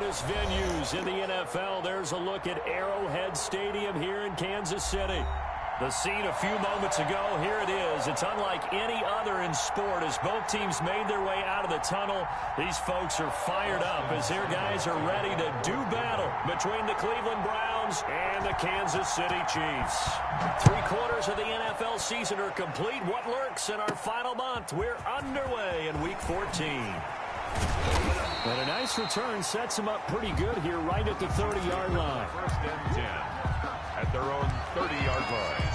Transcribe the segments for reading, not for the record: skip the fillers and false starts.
famous venues in the NFL. There's a look at Arrowhead Stadium here in Kansas City. The scene a few moments ago, here it is. It's unlike any other in sport as both teams made their way out of the tunnel. These folks are fired up as their guys are ready to do battle between the Cleveland Browns and the Kansas City Chiefs. 3/4 of the NFL season are complete. What lurks in our final month? We're underway in Week 14. And a nice return sets them up pretty good here right at the 30-yard line. First and 10 at their own 30-yard line.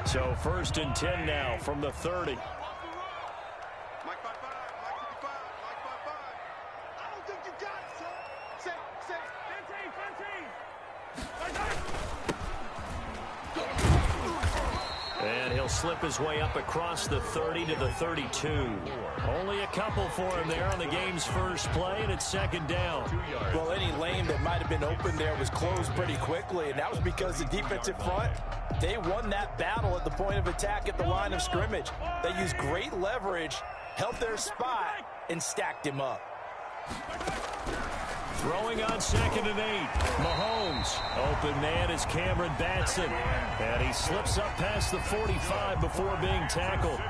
So first and 10 now from the 30. And he'll slip his way up across the 30 to the 32. Only a couple for him there on the game's first play, and it's second down. Well, any lane that might have been open there was closed pretty quickly, and that was because the defensive front, they won that battle at the point of attack at the line of scrimmage. They used great leverage, held their spot, and stacked him up. Throwing on 2nd and 8. Mahomes. Open man is Cameron Batson. And he slips up past the 45 before being tackled.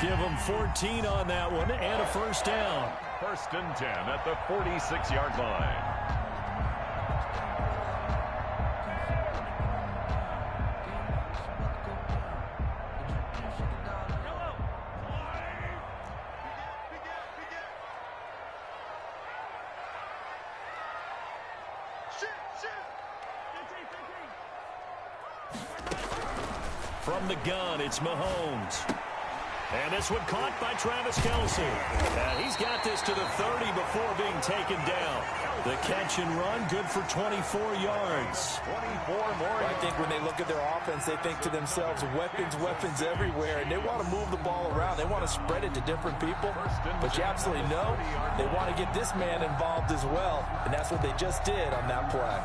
Give him 14 on that one and a first down. First and 10 at the 46-yard line. From the gun, it's Mahomes. And this one caught by Travis Kelce. And he's got this to the 30 before being taken down. The catch and run, good for 24 yards. 24 more. I think when they look at their offense, they think to themselves, weapons, weapons everywhere. And they want to move the ball around. They want to spread it to different people. But you absolutely know they want to get this man involved as well. And that's what they just did on that play.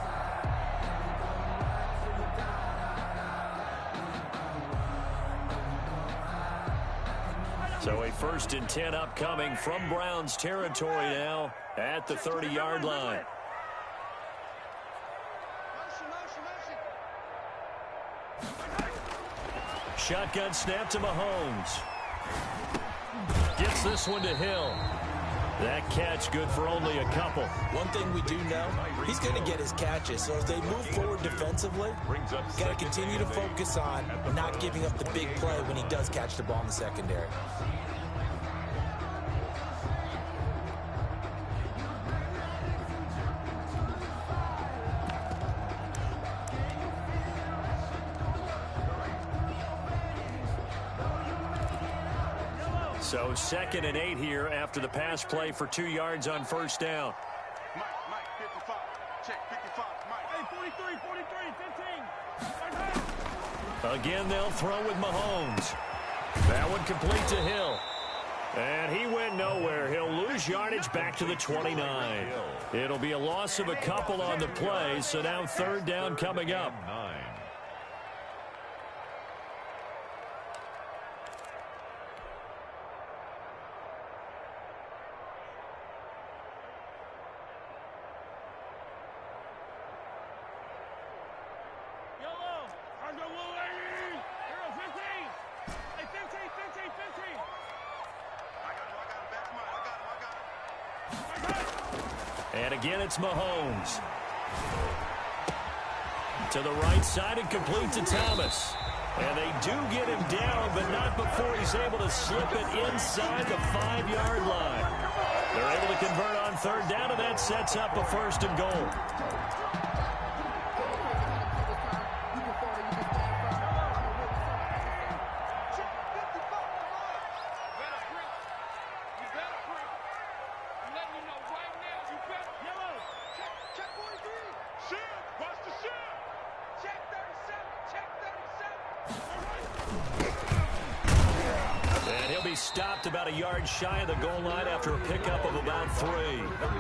So a first and 10 upcoming from Browns territory now at the 30-yard line. Shotgun snap to Mahomes. Gets this one to Hill. That catch good for only a couple. One thing we do know, he's going to get his catches. So as they move forward defensively, got to continue to focus on not giving up the big play when he does catch the ball in the secondary. So 2nd and 8 here after the pass play for 2 yards on first down. Mike, 55. Check, 55. Mike. Hey, 43, 15. Again, they'll throw with Mahomes. That one complete to Hill. And he went nowhere. He'll lose yardage back to the 29. It'll be a loss of a couple on the play, so now third down coming up. And again, it's Mahomes. To the right side and complete to Thomas. And they do get him down, but not before he's able to slip it inside the 5-yard line. They're able to convert on third down, and that sets up a first and goal. stopped about a yard shy of the goal line after a pickup of about 3.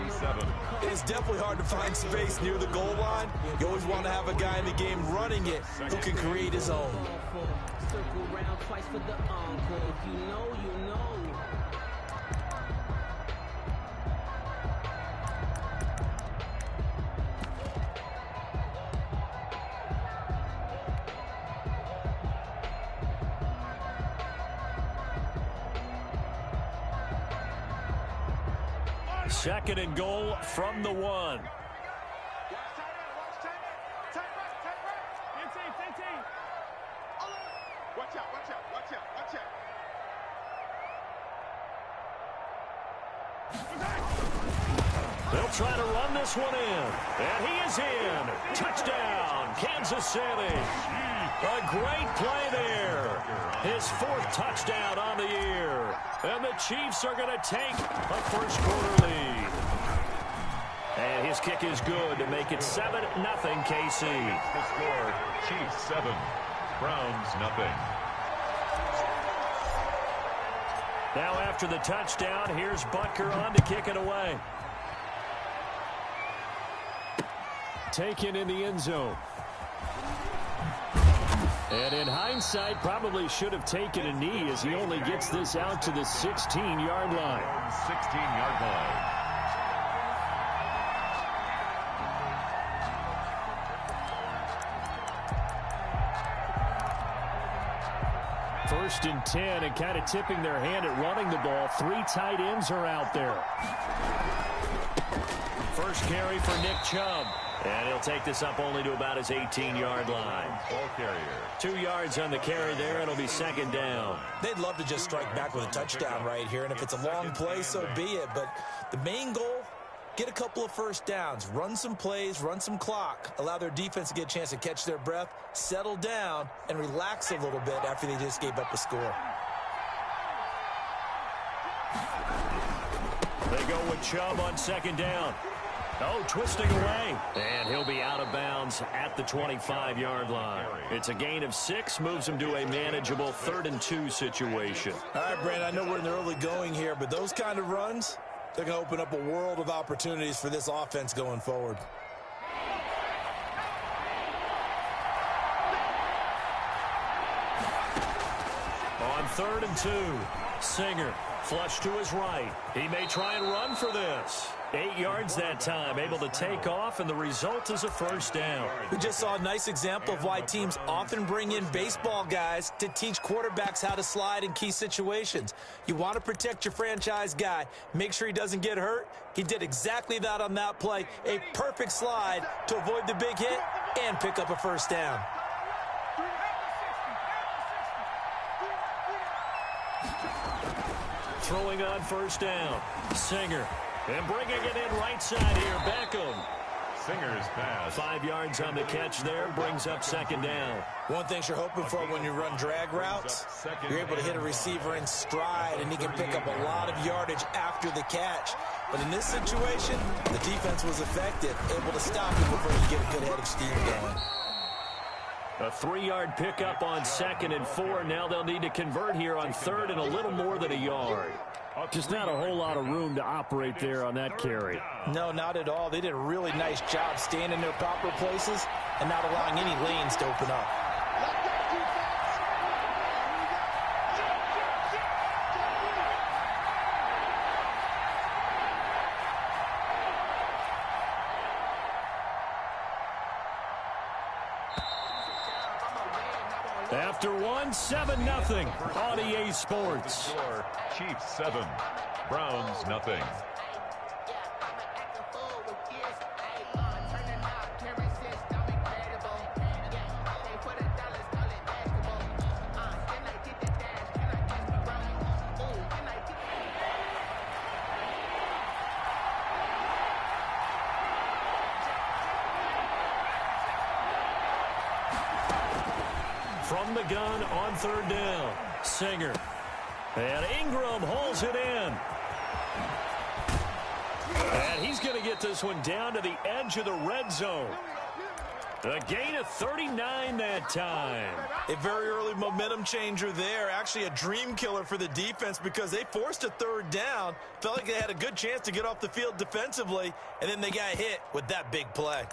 37. It's definitely hard to find space near the goal line. You always want to have a guy in the game running it who can create his own. Circle round twice for the encore. If you know, you know. Second and goal from the 1. Watch out, watch out, watch out, watch out. They'll try to run this one in. And he is in. Touchdown, Kansas City. A great play there. His 4th touchdown on the year. And the Chiefs are going to take a first quarter lead. And his kick is good to make it 7-0 KC. The score, Chiefs 7, Browns nothing. Now after the touchdown, here's Butker on to kick it away. Taken in the end zone. And in hindsight, probably should have taken a knee as he only gets this out to the 16-yard line. 16-yard line. First and 10, and kind of tipping their hand at running the ball. 3 tight ends are out there. First carry for Nick Chubb. And he'll take this up only to about his 18-yard line. Ball carrier. 2 yards on the carry there. It'll be second down. They'd love to just strike back with a touchdown right here, and if it's a long play, so be it. But the main goal, get a couple of first downs, run some plays, run some clock, allow their defense to get a chance to catch their breath, settle down, and relax a little bit after they just gave up a score. They go with Chubb on second down. Oh, twisting away. And he'll be out of bounds at the 25-yard line. It's a gain of 6, moves him to a manageable 3rd and 2 situation. All right, Brandon, I know we're in the early going here, but those kind of runs, they're going to open up a world of opportunities for this offense going forward. On 3rd and 2, Singer flush to his right. He may try and run for this. 8 yards that time, able to take off, and the result is a first down. We just saw a nice example of why teams often bring in baseball guys to teach quarterbacks how to slide in key situations. You want to protect your franchise guy. Make sure he doesn't get hurt. He did exactly that on that play. A perfect slide to avoid the big hit and pick up a first down. Throwing on first down, Singer. And bringing it in right side here, Beckham. Singer's pass. 5 yards on the catch there, brings up second down. One thing you're hoping for when you run drag routes, you're able to hit a receiver in stride, and he can pick up a lot of yardage after the catch. But in this situation, the defense was effective, able to stop him before you get a good head of steam going. A 3-yard pickup on 2nd and 4. Now they'll need to convert here on 3rd and a little more than a yard. Just not a whole lot of room to operate there on that carry. No, not at all. They did a really nice job staying in their proper places and not allowing any lanes to open up. After one, 7-0 on EA Sports. Chiefs 7, Browns nothing. From the gun on 3rd down, Singer. And Ingram holds it in. And he's going to get this one down to the edge of the red zone. A gain of 39 that time. A very early momentum changer there. Actually a dream killer for the defense because they forced a third down. Felt like they had a good chance to get off the field defensively, and then they got hit with that big play.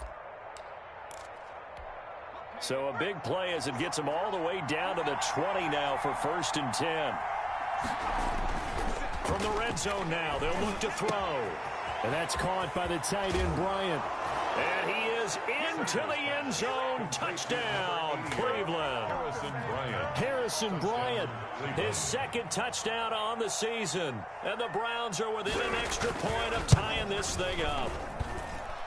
So a big play as it gets them all the way down to the 20 now for 1st and 10. From the red zone now, they'll look to throw. And that's caught by the tight end, Bryant. And he is into the end zone. Touchdown, Cleveland. Harrison Bryant, his 2nd touchdown on the season. And the Browns are within an extra point of tying this thing up.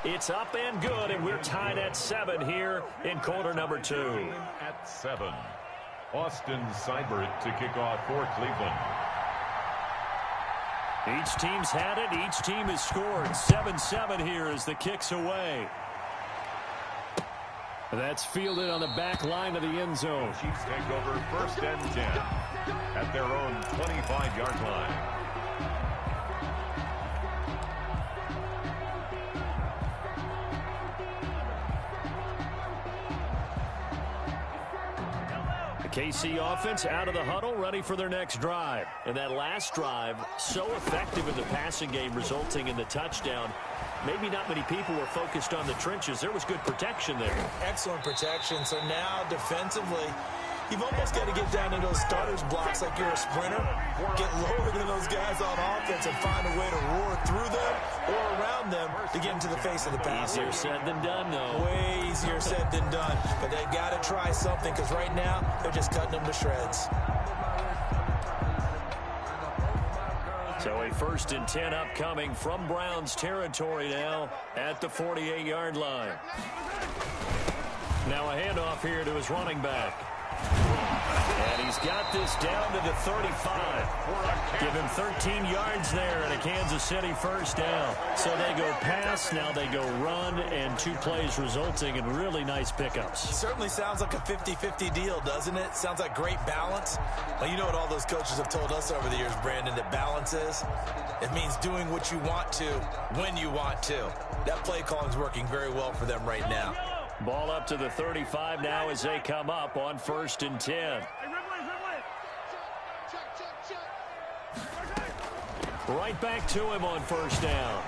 It's up and good, and we're tied at 7 here in quarter number 2. At 7, Austin Seibert to kick off for Cleveland. Each team's had it. Each team has scored. 7-7 here as the kick's away. That's fielded on the back line of the end zone. Chiefs take over 1st and 10 at their own 25-yard line. KC offense out of the huddle, ready for their next drive. And that last drive, so effective in the passing game, resulting in the touchdown. Maybe not many people were focused on the trenches. There was good protection there. Excellent protection. So now defensively, you've almost got to get down to those starters blocks like you're a sprinter. Get lower than those guys on offense and find a way to roar through them or around them to get into the face of the pass. Easier said than done, though. Way easier said than done. But they've got to try something because right now they're just cutting them to shreds. So a 1st and 10 upcoming from Browns territory now at the 48-yard line. Now a handoff here to his running back. And he's got this down to the 35. Give him 13 yards there and a Kansas City 1st down. So they go pass, now they go run, and 2 plays resulting in really nice pickups. Certainly sounds like a 50-50 deal, doesn't it? Sounds like great balance. Well, you know what all those coaches have told us over the years, Brandon, that balance is? It means doing what you want to when you want to. That play calling is working very well for them right now. Ball up to the 35 now as they come up on 1st and 10. Right back to him on 1st down.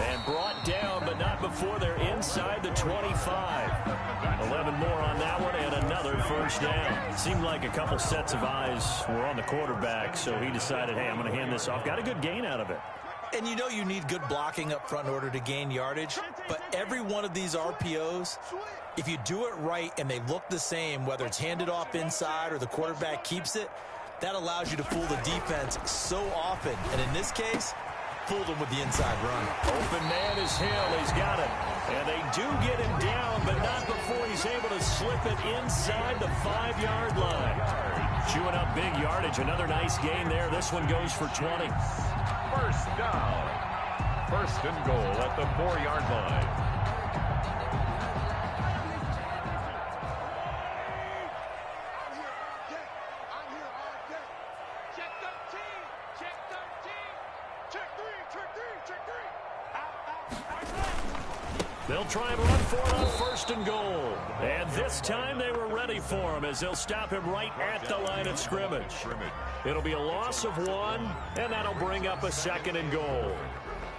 And brought down, but not before they're inside the 25. 11 more on that one and another 1st down. Seemed like a couple sets of eyes were on the quarterback, so he decided, hey, I'm going to hand this off. Got a good gain out of it. And you know you need good blocking up front in order to gain yardage, but every one of these RPOs, if you do it right and they look the same, whether it's handed off inside or the quarterback keeps it, that allows you to fool the defense so often. And in this case, fooled him with the inside run. Open man is Hill. He's got it. And they do get him down, but not before he's able to slip it inside the 5-yard line. Chewing up big yardage. Another nice gain there. This one goes for 20. 1st down. 1st and goal at the 4-yard line. They'll try and run for it on 1st and goal. And this time they were ready for him as they'll stop him right at the line of scrimmage. It'll be a loss of 1, and that'll bring up a 2nd and goal.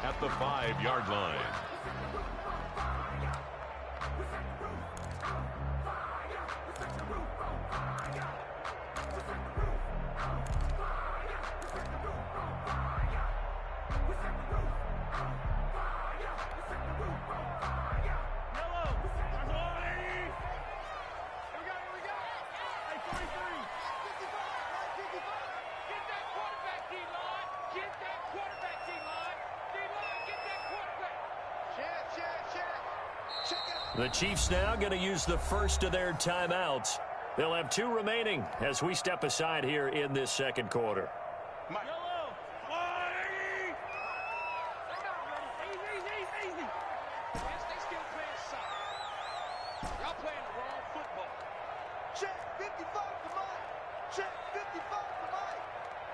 At the 5-yard line. The Chiefs now going to use the first of their timeouts. They'll have 2 remaining as we step aside here in this 2nd quarter.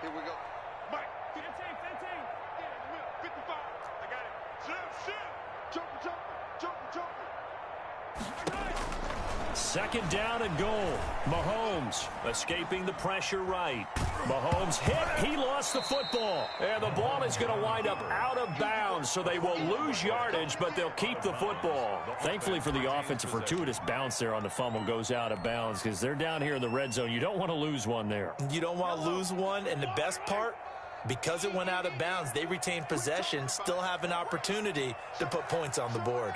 Here we go. Mike. 15. Yeah, 55. I got it. Jump. Jump. Second down and goal. Mahomes escaping the pressure right. Mahomes hit. He lost the football. And the ball is going to wind up out of bounds, so they will lose yardage, but they'll keep the football. Thankfully for the offense, a fortuitous bounce there on the fumble goes out of bounds because they're down here in the red zone. You don't want to lose one there. You don't want to lose one, and the best part, because it went out of bounds, they retain possession, still have an opportunity to put points on the board.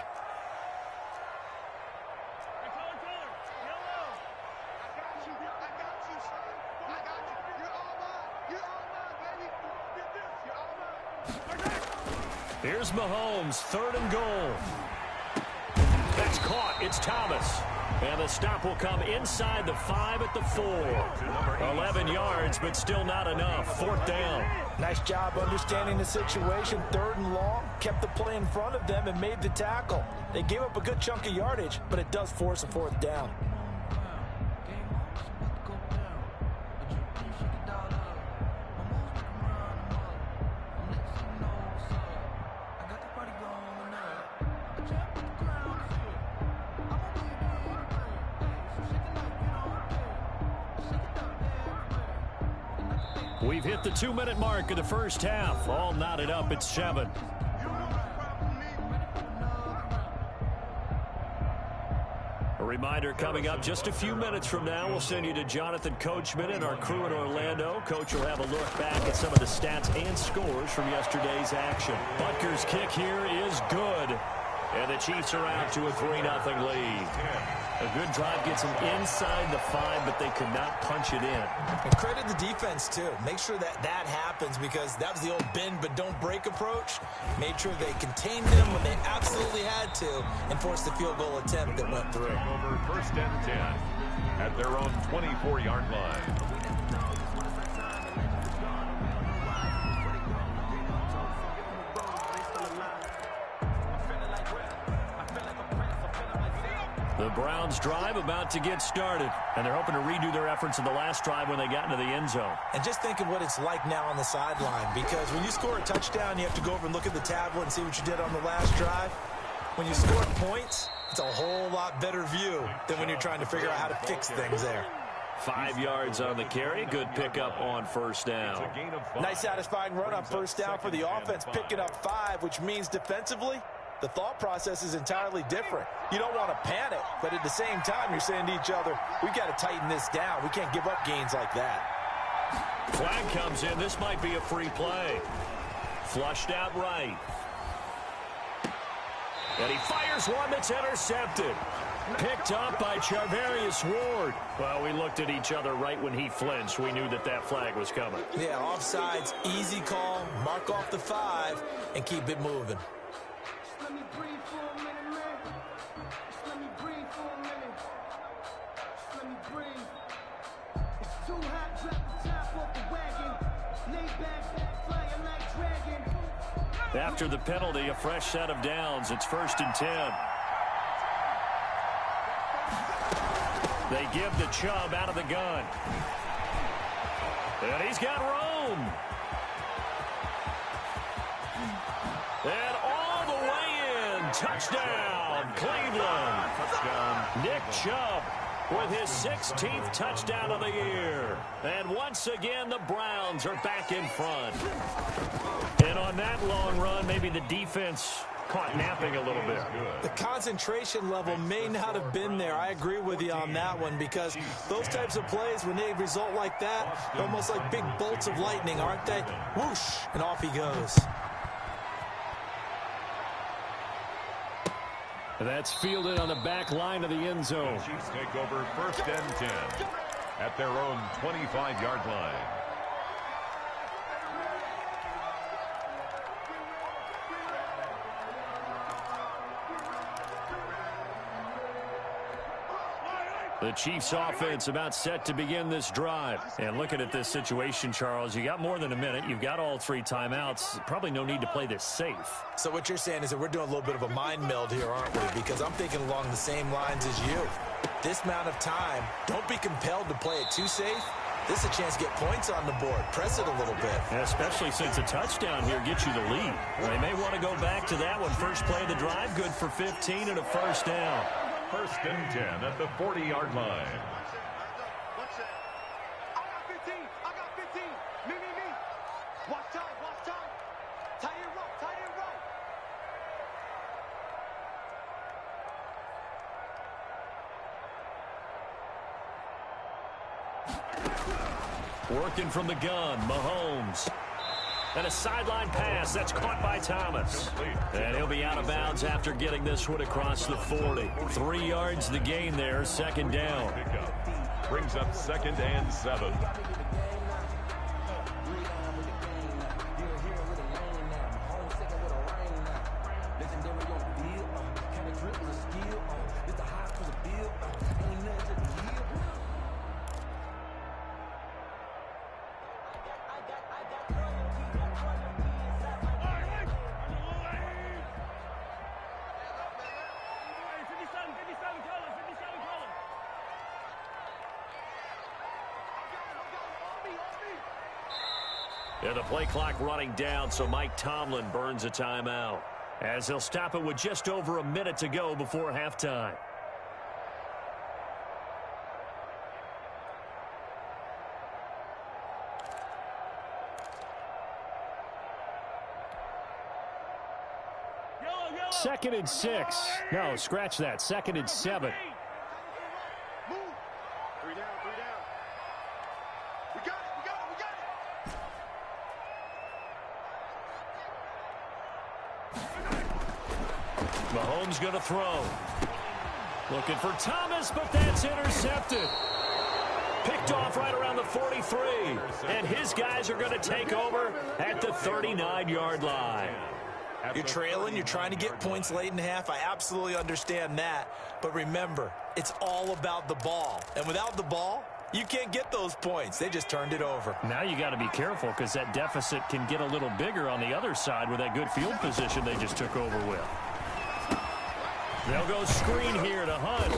Here's Mahomes, third and goal. That's caught. It's Thomas. And the stop will come inside the 5 at the 4. 11 yards, but still not enough. Fourth down. Nice job understanding the situation. Third and long, kept the play in front of them and made the tackle. They gave up a good chunk of yardage, but it does force a fourth down. We've hit the 2-minute mark of the first half. All knotted up at 7. A reminder coming up just a few minutes from now. We'll send you to Jonathan Coachman and our crew in Orlando. Coach will have a look back at some of the stats and scores from yesterday's action. Butker's kick here is good. And the Chiefs are out to a 3-0 lead. A good drive gets them inside the 5, but they could not punch it in. And credit the defense, too. Make sure that happens because that was the old bend but don't break approach. Made sure they contained them when they absolutely had to and forced the field goal attempt that went through. Over first and 10 at their own 24-yard line. The Browns drive about to get started, and they're hoping to redo their efforts in the last drive when they got into the end zone. And just think of what it's like now on the sideline, because when you score a touchdown, you have to go over and look at the tablet and see what you did on the last drive. When you score points, it's a whole lot better view than when you're trying to figure out how to fix things there. 5 yards on the carry. Good pickup on first down. Nice satisfying run on first down for the offense, picking up 5, which means defensively, the thought process is entirely different. You don't want to panic, but at the same time, you're saying to each other, we've got to tighten this down. We can't give up gains like that. Flag comes in. This might be a free play. Flushed out right. And he fires one that's intercepted. Picked up by Charvarius Ward. Well, we looked at each other right when he flinched. We knew that that flag was coming. Yeah, offsides, easy call, mark off the 5, and keep it moving. After the penalty, a fresh set of downs. It's first and 10. They give the Chubb out of the gun. And he's got room. And all the way in. Touchdown, Cleveland. Touchdown. Nick Chubb with his 16th touchdown of the year. And once again, the Browns are back in front. And on that long run, maybe the defense caught napping a little bit. The concentration level may not have been there. I agree with you on that one because those types of plays, when they result like that, they're almost like big bolts of lightning, aren't they? Whoosh, and off he goes. That's fielded on the back line of the end zone. Chiefs take over first and 10 at their own 25-yard line. The Chiefs offense about set to begin this drive. And looking at this situation, Charles, you got more than a minute. You've got all 3 timeouts. Probably no need to play this safe. So what you're saying is that we're doing a little bit of a mind meld here, aren't we? Because I'm thinking along the same lines as you. This amount of time, don't be compelled to play it too safe. This is a chance to get points on the board. Press it a little bit. And especially since a touchdown here gets you the lead. They may want to go back to that one. First play of the drive, good for 15 and a first down. First and 10 at the 40-yard line. One set. I got 15. I got 15. Me. Watch time. Tight end right. Working from the gun, Mahomes. And a sideline pass that's caught by Thomas. And he'll be out of bounds after getting this one across the 40. 3 yards the gain there, second down. Brings up 2nd and 7. And the play clock running down, so Mike Tomlin burns a timeout, as he'll stop it with just over a minute to go before halftime. Second and 6. No, scratch that. 2nd and 7. Move. 3 down. We got it. Mahomes going to throw. Looking for Thomas, but that's intercepted. Picked off right around the 43. And his guys are going to take over at the 39-yard line. You're trailing, you're trying to get points late in the half. I absolutely understand that. But remember, it's all about the ball. And without the ball, you can't get those points. They just turned it over. Now you got to be careful because that deficit can get a little bigger on the other side with that good field position they just took over with. They'll go screen here to Hunt.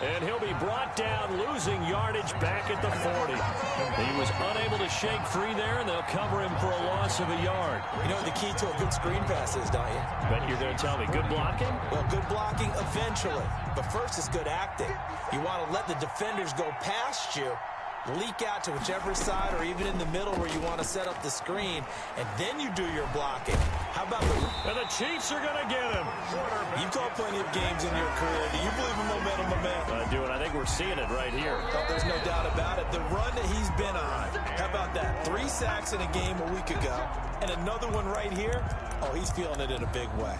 And he'll be brought down, losing yardage back at the 40. He was unable to shake free there, and they'll cover him for a loss of a yard. You know what the key to a good screen pass is, don't you? Bet you're going to tell me, good blocking? Well, good blocking eventually. But first is good acting. You want to let the defenders go past you, leak out to whichever side or even in the middle where you want to set up the screen, and then you do your blocking. How about the... And the Chiefs are going to get him. You've called plenty of games in your career. Do you believe in momentum, my man? I do, and I think we're seeing it right here. Oh, there's no doubt about it. The run that he's been on. How about that? 3 sacks in a game a week ago, and another one right here. Oh, he's feeling it in a big way.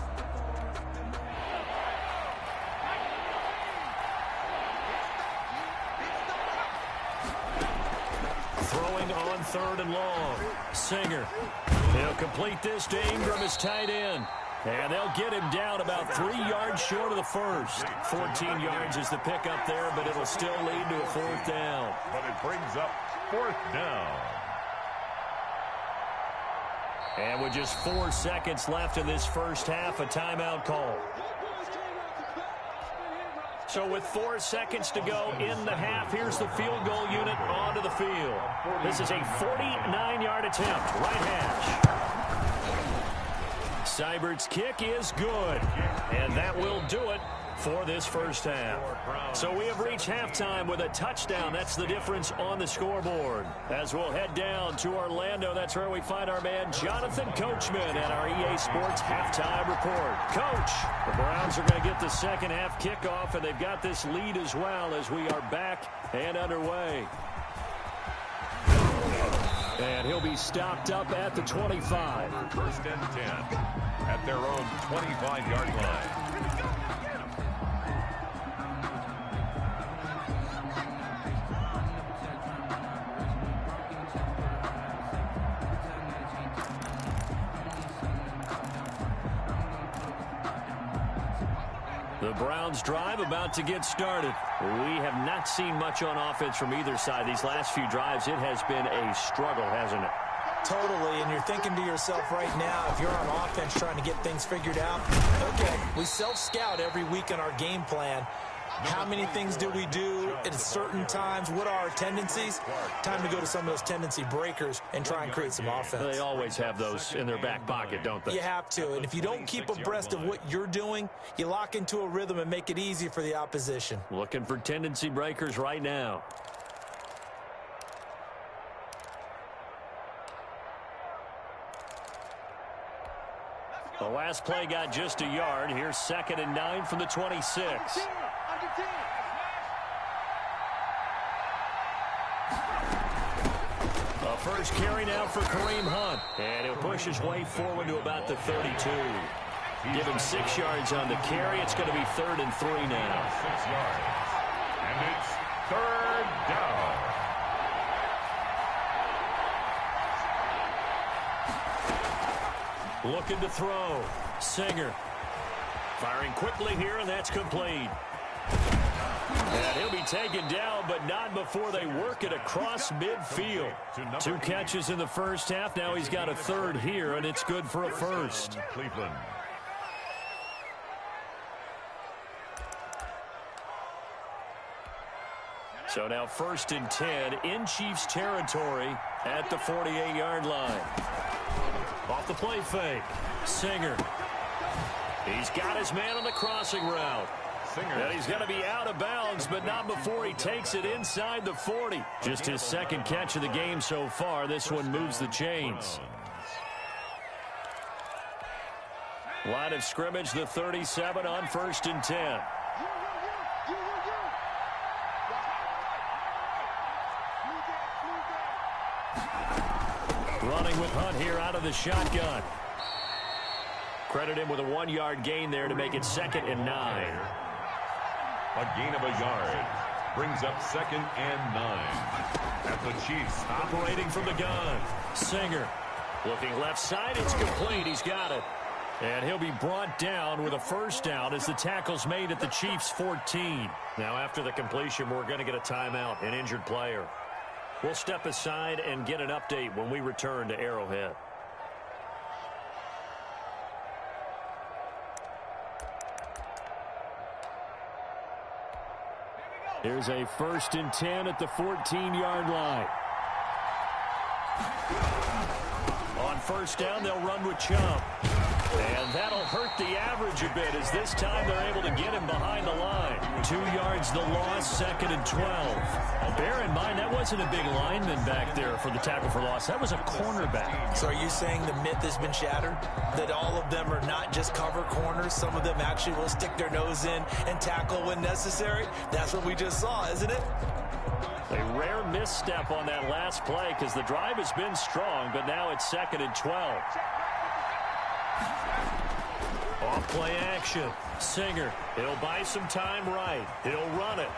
Throwing on 3rd and long. Singer. He'll complete this to Ingram, his tight end. And they'll get him down about 3 yards short of the first. 14 yards is the pickup there, but it'll still lead to a 4th down. But it brings up 4th down. And with just 4 seconds left in this first half, a timeout call. So with 4 seconds to go in the half, here's the field goal unit onto the field. This is a 49-yard attempt, right hash. Seibert's kick is good, and that will do it for this first half. So we have reached halftime with a touchdown. That's the difference on the scoreboard. As we'll head down to Orlando, that's where we find our man Jonathan Coachman at our EA Sports Halftime Report. Coach, the Browns are going to get the second half kickoff, and they've got this lead as well as we are back and underway. And he'll be stopped up at the 25. First and 10 at their own 25-yard line. The Browns drive about to get started. We have not seen much on offense from either side. These last few drives, it has been a struggle, hasn't it? Totally, and you're thinking to yourself right now, if you're on offense trying to get things figured out, okay, we self-scout every week in our game plan. How many things do we do at certain times? What are our tendencies? Time to go to some of those tendency breakers and try and create some offense. They always have those in their back pocket, don't they? You have to, and if you don't keep abreast of what you're doing, you lock into a rhythm and make it easy for the opposition. Looking for tendency breakers right now. The last play got just a yard. Here's 2nd and 9 from the 26. A first carry now for Kareem Hunt. And he'll push his way forward to about the 32. Give him 6 yards on the carry. It's going to be 3rd and 3 now. 6 yards. And it's 3rd down. Looking to throw. Singer. Firing quickly here, and that's complete. And he'll be taken down, but not before they work it across midfield. 2 catches in the first half. Now he's got a 3rd here, and it's good for a 1st. Cleveland. So now 1st and 10 in Chiefs territory at the 48-yard line. Off the play fake. Singer. He's got his man on the crossing route. And he's going to be out of bounds, but not before he takes it inside the 40. Just his 2nd catch of the game so far. This one moves the chains. Line of scrimmage, the 37 on 1st and 10. Running with Hunt here out of the shotgun. Credit him with a 1-yard gain there to make it 2nd and 9. A gain of a yard brings up 2nd and 9. At the Chiefs. Operating from the gun. Singer. Looking left side. It's complete. He's got it. And he'll be brought down with a 1st down as the tackle's made at the Chiefs' 14. Now after the completion, we're going to get a timeout, an injured player. We'll step aside and get an update when we return to Arrowhead. Here's a 1st and 10 at the 14-yard line. On 1st down, they'll run with Chubb. And that'll hurt the average a bit as this time they're able to get him behind the line. 2 yards the loss, 2nd and 12. Bear in mind, that wasn't a big lineman back there for the tackle for loss. That was a cornerback. So are you saying the myth has been shattered? That all of them are not just cover corners? Some of them actually will stick their nose in and tackle when necessary? That's what we just saw, isn't it? A rare misstep on that last play because the drive has been strong, but now it's 2nd and 12. Off play action. Singer. He'll buy some time right. He'll run it.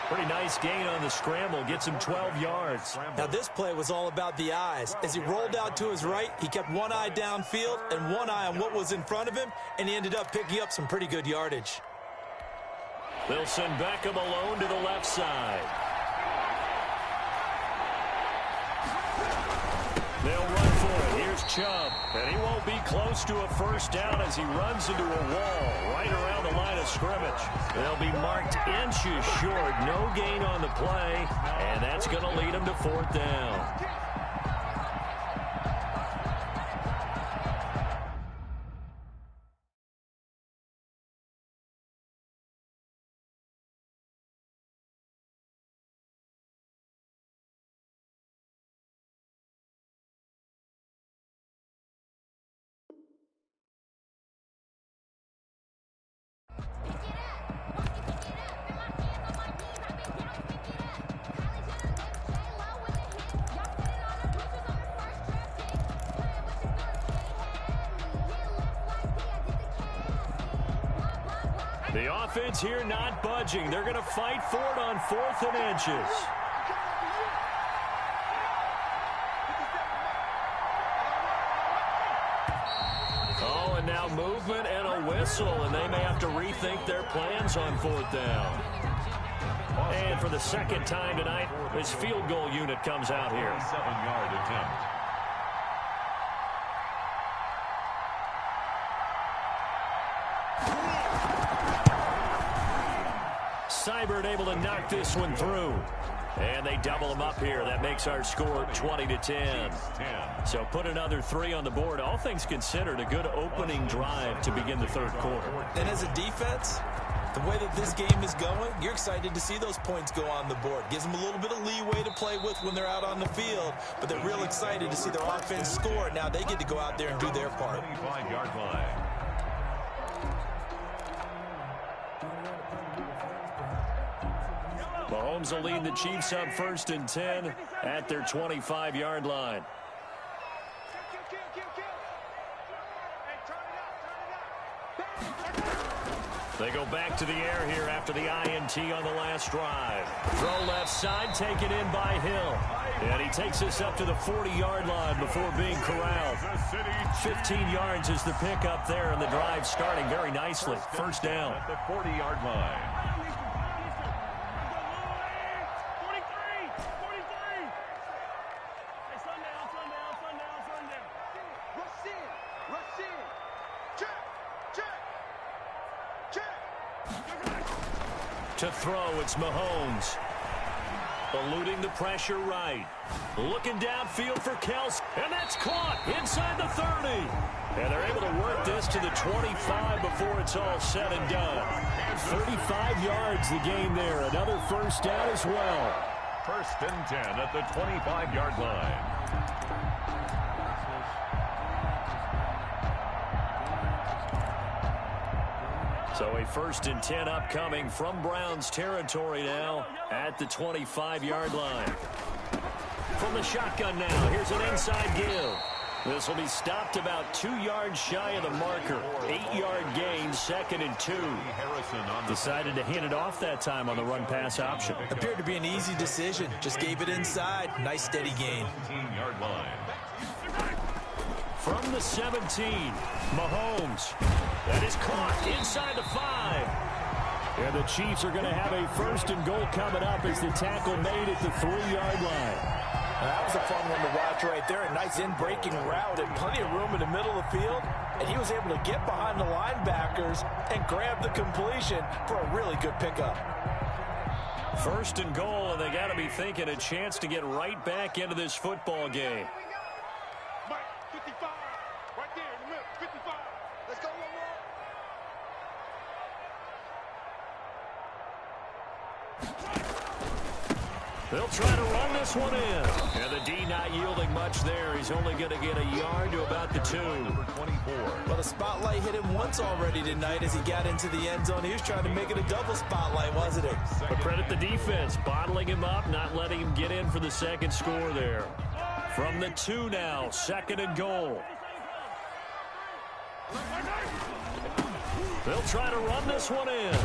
Pretty nice gain on the scramble. Gets him 12 yards. Now this play was all about the eyes. As he rolled out to his right, he kept one eye downfield and one eye on what was in front of him, and he ended up picking up some pretty good yardage. They'll send Beckham alone to the left side. They'll run for it. Here's Chubb. And he won't be close to a 1st down as he runs into a wall right around the line of scrimmage. They'll be marked inches short. No gain on the play. And that's going to lead them to 4th down. The offense here not budging. They're going to fight for it on 4th and inches. Oh, and now movement and a whistle, and they may have to rethink their plans on 4th down. And for the 2nd time tonight, his field goal unit comes out here. 7-yard attempt. Seibert able to knock this one through. And they double them up here. That makes our score 20-10. So put another 3 on the board. All things considered, a good opening drive to begin the third quarter. And as a defense, the way that this game is going, you're excited to see those points go on the board. Gives them a little bit of leeway to play with when they're out on the field, but they're real excited to see their offense score. Now they get to go out there and do their part. 25-yard line. Mahomes will lead the Chiefs up 1st and 10 at their 25-yard line. They go back to the air here after the INT on the last drive. Throw left side, taken in by Hill. And he takes us up to the 40-yard line before being corralled. 15 yards is the pickup there, and the drive starting very nicely. First down. At the 40-yard line. To throw, it's Mahomes. Eluding the pressure right. Looking downfield for Kels. And that's caught inside the 30. And they're able to work this to the 25 before it's all said and done. 35 yards the game there. Another first down as well. 1st and 10 at the 25-yard line. So a 1st and 10 upcoming from Browns territory now at the 25-yard line. From the shotgun now, here's an inside give. This will be stopped about 2 yards shy of the marker. 8-yard gain, 2nd and 2. Decided to hand it off that time on the run-pass option. Appeared to be an easy decision. Just gave it inside. Nice steady gain. 17-yard line. From the 17, Mahomes. That is caught inside the 5. And the Chiefs are going to have a 1st and goal coming up as the tackle made at the 3-yard line. That was a fun one to watch right there. A nice in-breaking route and plenty of room in the middle of the field. And he was able to get behind the linebackers and grab the completion for a really good pickup. 1st and goal, and they got to be thinking a chance to get right back into this football game. 55, right there in the middle, 55. Let's go one more. They'll try to run this one in. And the D not yielding much there. He's only going to get a yard to about the 2. Number 24. Well, the spotlight hit him once already tonight as he got into the end zone. He was trying to make it a double spotlight, wasn't it? But credit the defense, bottling him up, not letting him get in for the second score there. From the 2 now, 2nd and goal. They'll try to run this one in.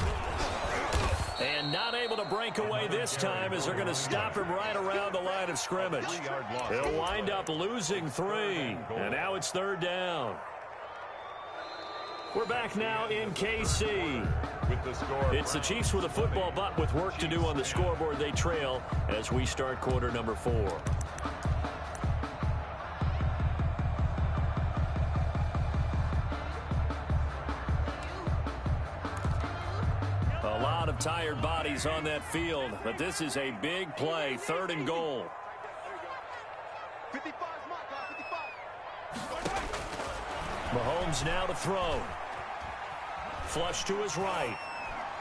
And not able to break away this time as they're going to stop him right around the line of scrimmage. They'll wind up losing 3. And now it's 3rd down. We're back now in KC. With the score. It's the Chiefs with a football, but with work to do on the scoreboard. They trail as we start quarter number 4. A lot of tired bodies on that field, but this is a big play, 3rd and goal. 55 is my guy, 55. Mahomes now to throw. Flush to his right.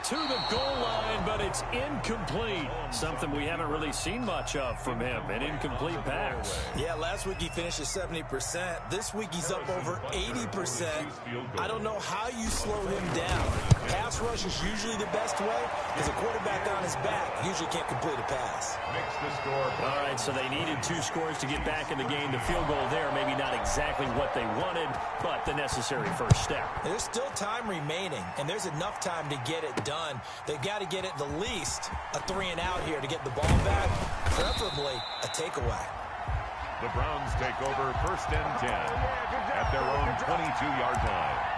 To the goal line, but it's incomplete. Something we haven't really seen much of from him, an incomplete pass. Yeah, last week he finished at 70%. This week he's up over 80%. I don't know how you slow him down. Pass rush is usually the best way because a quarterback on his back usually can't complete a pass. Makes the score. All right, so they needed 2 scores to get back in the game. The field goal there, maybe not exactly what they wanted, but the necessary first step. There's still time remaining, and there's enough time to get it done. They've got to get at the least a 3 and out here to get the ball back, preferably a takeaway. The Browns take over 1st and 10 at their own 22-yard line.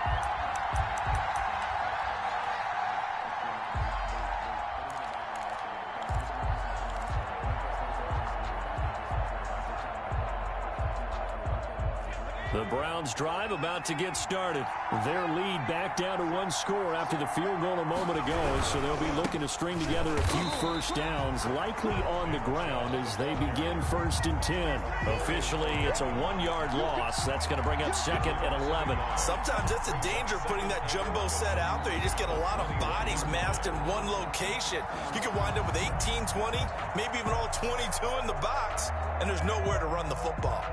The Browns drive about to get started. Their lead back down to 1 score after the field goal a moment ago, so they'll be looking to string together a few first downs, likely on the ground as they begin 1st and 10. Officially, it's a 1-yard loss. That's going to bring up 2nd and 11. Sometimes that's the danger of putting that jumbo set out there. You just get a lot of bodies massed in one location. You could wind up with 18, 20, maybe even all 22 in the box, and there's nowhere to run the football.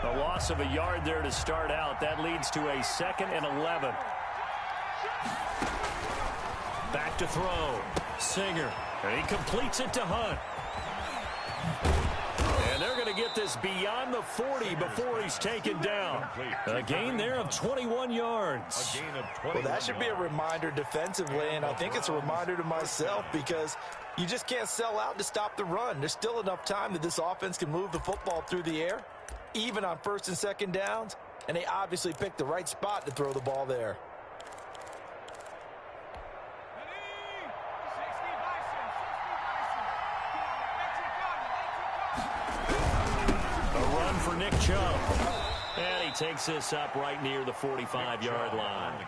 A loss of a yard there to start out. That leads to a 2nd and 11. Back to throw. Singer. He completes it to Hunt. And they're going to get this beyond the 40 before he's taken down. A gain there of 21 yards. Well, that should be a reminder defensively, and I think it's a reminder to myself because you just can't sell out to stop the run. There's still enough time that this offense can move the football through the air, even on 1st and 2nd downs, and they obviously picked the right spot to throw the ball there. A run for Nick Chubb. And he takes this up right near the 45-yard line.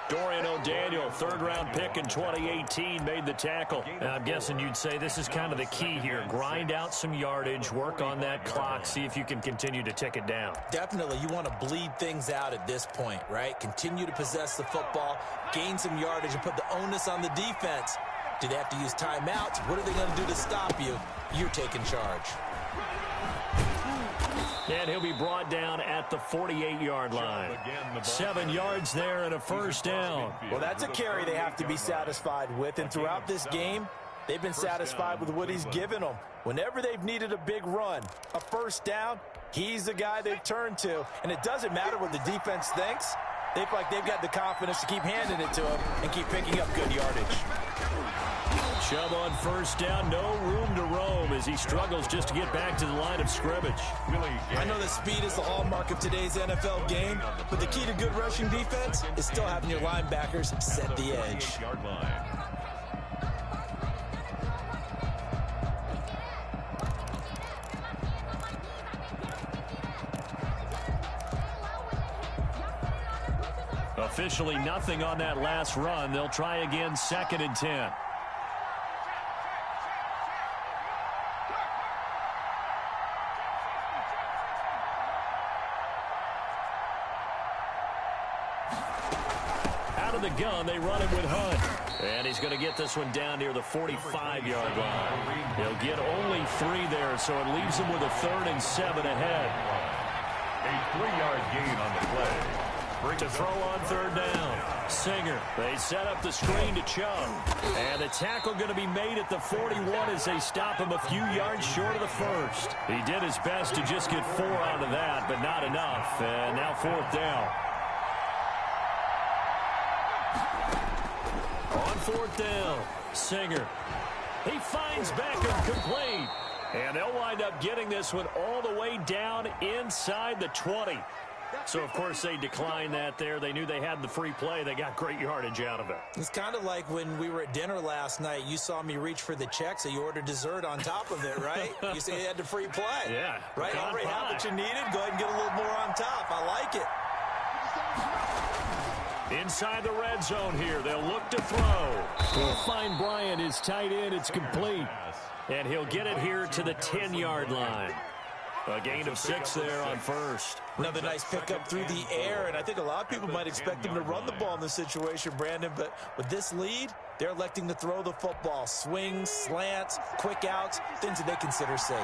Dorian O'Daniel, 3rd-round pick in 2018, made the tackle. And I'm guessing you'd say this is kind of the key here. Grind out some yardage, work on that clock, see if you can continue to tick it down. Definitely, you want to bleed things out at this point, right? Continue to possess the football, gain some yardage, and put the onus on the defense. Do they have to use timeouts? What are they going to do to stop you? You're taking charge. And he'll be brought down at the 48-yard line. 7 yards there and a 1st down. Well, that's a carry they have to be satisfied with. And throughout this game, they've been satisfied with what he's given them. Whenever they've needed a big run, a 1st down, he's the guy they've turned to. And it doesn't matter what the defense thinks. They feel like they've got the confidence to keep handing it to him and keep picking up good yardage. Chubb on 1st down, no room to roam as he struggles just to get back to the line of scrimmage. I know that speed is the hallmark of today's NFL game, but the key to good rushing defense is still having your linebackers set the edge. Officially nothing on that last run. They'll try again, 2nd and 10. Out of the gun, they run it with Hunt. And he's going to get this one down near the 45-yard line. He'll get only 3 there, so it leaves him with a 3rd and 7 ahead. A 3-yard gain on the play. To throw on 3rd down. Singer. They set up the screen to Chubb. And the tackle going to be made at the 41 as they stop him a few yards short of the 1st. He did his best to just get 4 out of that, but not enough. And now 4th down. On 4th down, Singer. He finds Beckham complete. And they'll wind up getting this one all the way down inside the 20. So, of course, they declined that there. They knew they had the free play. They got great yardage out of it. It's kind of like when we were at dinner last night. You saw me reach for the check, so you ordered dessert on top of it, right? You said you had the free play. Yeah. Right? Already have what you needed. Go ahead and get a little more on top. I like it. Inside the red zone here. They'll look to throw. We'll find Bryant, his tight end. It's complete. And he'll get it here to the 10-yard line. A gain of 6 there on 1st. Another nice pickup through the air, and I think a lot of people might expect him to run the ball in this situation, Brandon, but with this lead, they're electing to throw the football. Swings, slants, quick outs, things that they consider safe.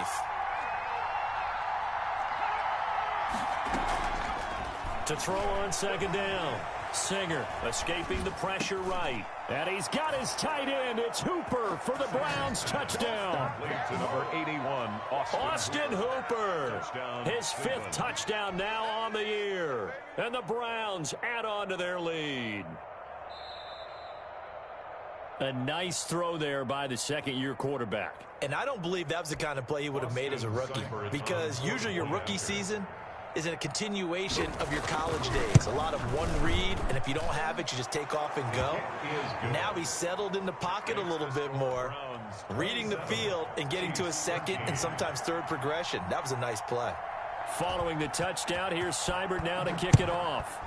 To throw on 2nd down. Singer escaping the pressure right. And he's got his tight end. It's Hooper for the Browns touchdown. To number 81, Austin Hooper. His 5th touchdown now on the year. And the Browns add on to their lead. A nice throw there by the 2nd-year quarterback. And I don't believe that was the kind of play he would have made as a rookie, because usually your rookie season is a continuation of your college days. A lot of one read, and if you don't have it, you just take off and go. Now he's settled in the pocket a little bit more, reading the field and getting to a 2nd and sometimes 3rd progression. That was a nice play. Following the touchdown, here's Seibert now to kick it off.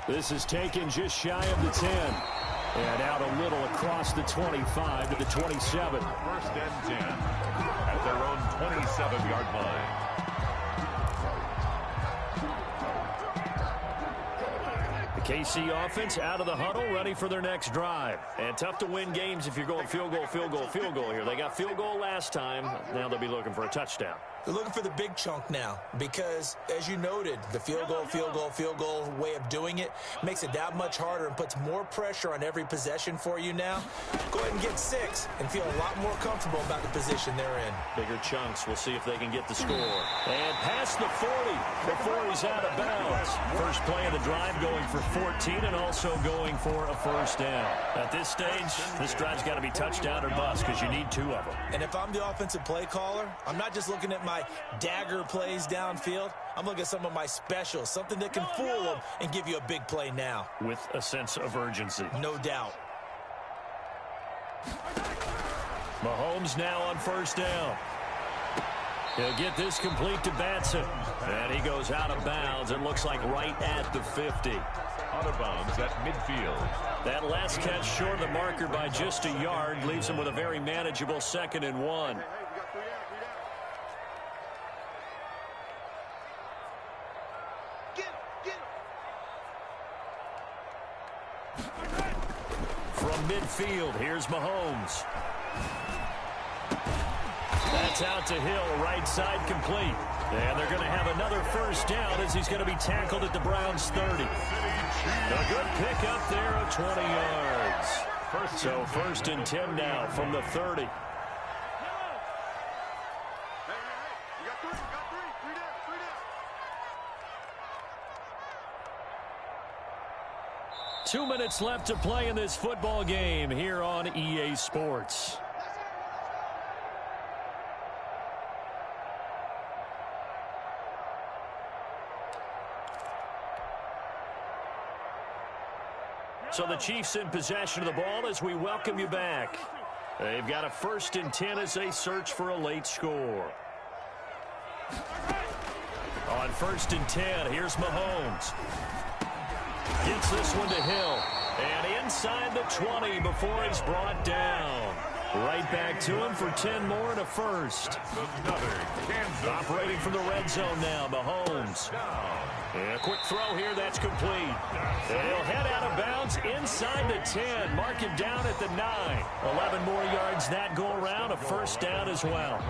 This is taken just shy of the 10. And out a little across the 25 to the 27. First and 10 at their own 27-yard line. The KC offense out of the huddle, ready for their next drive. And tough to win games if you're going field goal, field goal, field goal here. They got field goal last time. Now they'll be looking for a touchdown. They're looking for the big chunk now because, as you noted, the field goal way of doing it makes it that much harder and puts more pressure on every possession for you now. Go ahead and get 6 and feel a lot more comfortable about the position they're in. Bigger chunks. We'll see if they can get the score. And past the 40 before he's out of bounds. First play of the drive going for 14 and also going for a first down. At this stage, this drive's got to be touchdown or bust because you need 2 of them. And if I'm the offensive play caller, I'm not just looking at my dagger plays downfield. I'm looking at some of my specials, something that can fool them and give you a big play now. With a sense of urgency. No doubt. Mahomes now on first down. He'll get this complete to Batson. And he goes out of bounds. It looks like right at the 50. Out of bounds at midfield. That last catch short of the marker by just a yard leaves him with a very manageable 2nd and 1. From midfield, here's Mahomes. That's out to Hill, right side complete. And they're going to have another first down as he's going to be tackled at the Browns' 30. A good pick up there of 20 yards. So first and 10 now from the 30. 2 minutes left to play in this football game here on EA Sports. So the Chiefs in possession of the ball as we welcome you back. They've got a first and 10 as they search for a late score. On first and 10, here's Mahomes. Gets this one to Hill. And inside the 20 before he's brought down. Right back to him for 10 more and a first. Operating from the red zone now, Mahomes. And a quick throw here, that's complete. And he'll head out of bounds inside the 10. Mark him down at the 9. 11 more yards that go around, a first down as well.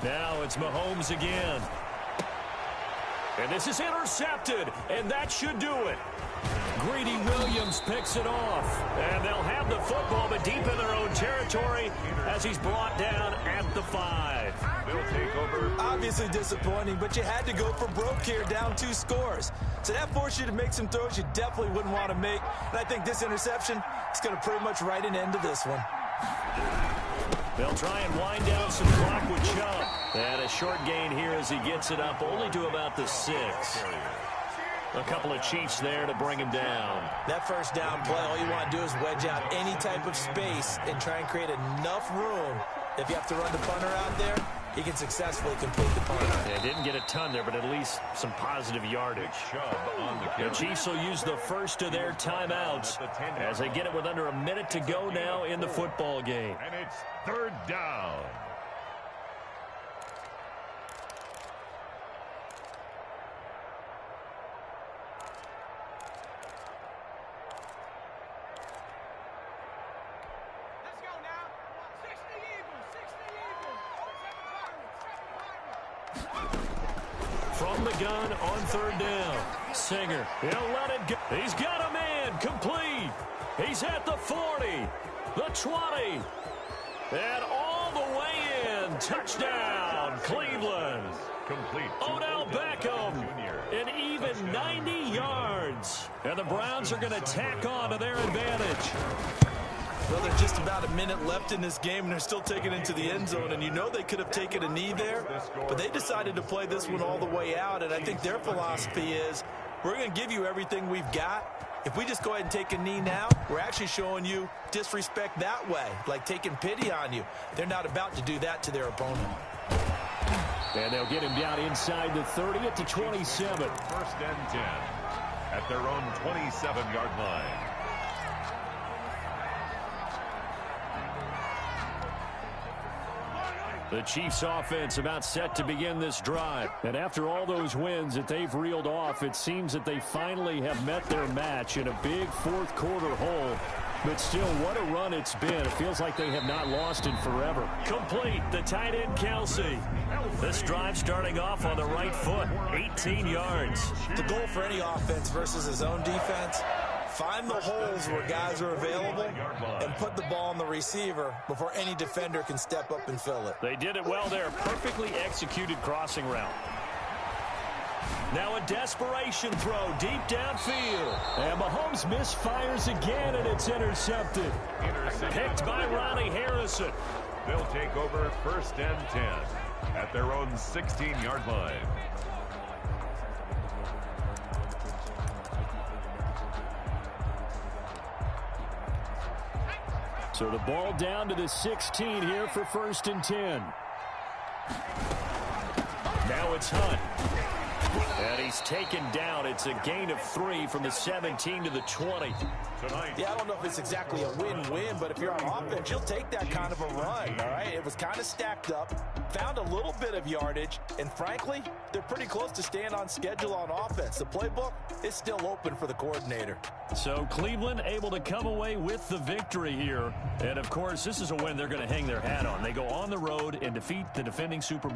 Now it's Mahomes again. And this is intercepted, and that should do it. Greedy Williams picks it off. And they'll have the football, but deep in their own territory as he's brought down at the 5. They'll take over. Obviously disappointing, but you had to go for broke here, down 2 scores. So that forced you to make some throws you definitely wouldn't want to make. And I think this interception is going to pretty much write an end to this one. They'll try and wind down some clock with Chubb. And a short gain here as he gets it up only to about the 6. A couple of Chiefs there to bring him down. That first down play, all you want to do is wedge out any type of space and try and create enough room. If you have to run the punter out there, he can successfully complete the punt. Yeah, didn't get a ton there, but at least some positive yardage. The Chiefs will use the first of their timeouts as they get it with under a minute to go now in the football game. And it's 3rd down. From the gun on 3rd down. Singer, he'll let it go. He's got a man, complete. He's at the 40, the 20, and all the way in. Touchdown, Cleveland. Complete. Odell Beckham, an even 90 yards. And the Browns are going to tack on to their advantage. Well, there's just about a minute left in this game, and they're still taking it into the end zone. And you know they could have taken a knee there, but they decided to play this one all the way out. And I think their philosophy is, we're going to give you everything we've got. If we just go ahead and take a knee now, we're actually showing you disrespect that way, like taking pity on you. They're not about to do that to their opponent. And they'll get him down inside the 30 at the 27. First and 10 at their own 27-yard line. The Chiefs offense about set to begin this drive. And after all those wins that they've reeled off, it seems that they finally have met their match in a big fourth quarter hole. But still, what a run it's been. It feels like they have not lost in forever. Complete, the tight end Kelsey. This drive starting off on the right foot, 18 yards. The goal for any offense versus his own defense, find the holes where guys are available and put the ball on the receiver before any defender can step up and fill it. They did it well there. Perfectly executed crossing route. Now a desperation throw deep downfield. And Mahomes misfires again, and it's intercepted. Picked by Ronnie Harrison. They'll take over first and 10 at their own 16-yard line. So the ball down to the 16 here for first and 10. Now it's Hunt. And he's taken down. It's a gain of 3 from the 17 to the 20. Yeah, I don't know if it's exactly a win-win, but if you're on offense, you'll take that kind of a run, all right? It was kind of stacked up, found a little bit of yardage, and frankly, they're pretty close to staying on schedule on offense. The playbook is still open for the coordinator. So Cleveland able to come away with the victory here. And, of course, this is a win they're going to hang their hat on. They go on the road and defeat the defending Super Bowl